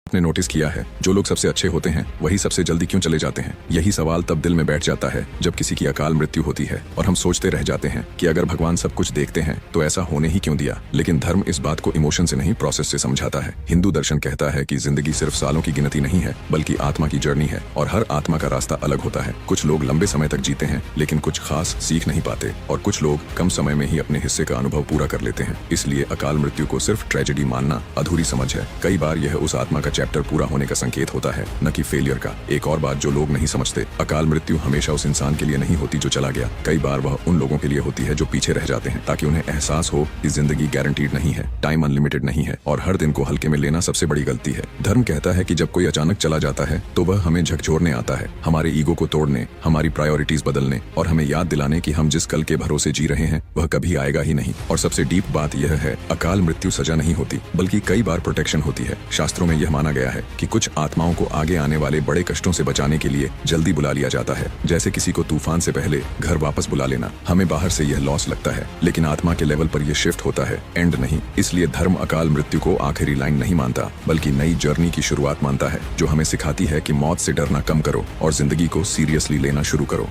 आपने नोटिस किया है जो लोग सबसे अच्छे होते हैं वही सबसे जल्दी क्यों चले जाते हैं? यही सवाल तब दिल में बैठ जाता है जब किसी की अकाल मृत्यु होती है और हम सोचते रह जाते हैं कि अगर भगवान सब कुछ देखते हैं तो ऐसा होने ही क्यों दिया। लेकिन धर्म इस बात को इमोशन से नहीं प्रोसेस से समझाता है। हिंदू दर्शन कहता है कि जिंदगी सिर्फ सालों की गिनती नहीं है बल्कि आत्मा की जर्नी है और हर आत्मा का रास्ता अलग होता है। कुछ लोग लंबे समय तक जीते हैं लेकिन कुछ खास सीख नहीं पाते और कुछ लोग कम समय में ही अपने हिस्से का अनुभव पूरा कर लेते हैं। इसलिए अकाल मृत्यु को सिर्फ ट्रेजेडी मानना अधूरी समझ है। कई बार यह उस आत्मा का चैप्टर पूरा होने का संकेत होता है, न कि फेलियर का। एक और बात जो लोग नहीं समझते, अकाल मृत्यु हमेशा उस इंसान के लिए नहीं होती जो चला गया। कई बार वह उन लोगों के लिए होती है जो पीछे रह जाते हैं, ताकि उन्हें एहसास हो कि जिंदगी गारंटीड नहीं है, टाइम अनलिमिटेड नहीं है और हर दिन को हल्के में लेना सबसे बड़ी गलती है। धर्म कहता है कि जब कोई अचानक चला जाता है तो वह हमें झकझोरने आता है, हमारे ईगो को तोड़ने, हमारी प्रायोरिटीज बदलने और हमें याद दिलाने कि हम जिस कल के भरोसे जी रहे हैं वह कभी आएगा ही नहीं। और सबसे डीप बात यह है, अकाल मृत्यु सजा नहीं होती बल्कि कई बार प्रोटेक्शन होती है। शास्त्रों में यह माना गया है कि कुछ आत्माओं को आगे आने वाले बड़े कष्टों से बचाने के लिए जल्दी बुला लिया जाता है, जैसे किसी को तूफान से पहले घर वापस बुला लेना। हमें बाहर से यह लॉस लगता है लेकिन आत्मा के लेवल पर यह शिफ्ट होता है, एंड नहीं। इसलिए धर्म अकाल मृत्यु को आखिरी लाइन नहीं मानता बल्कि नई जर्नी की शुरुआत मानता है, जो हमें सिखाती है कि मौत से डरना कम करो और जिंदगी को सीरियसली लेना शुरू करो।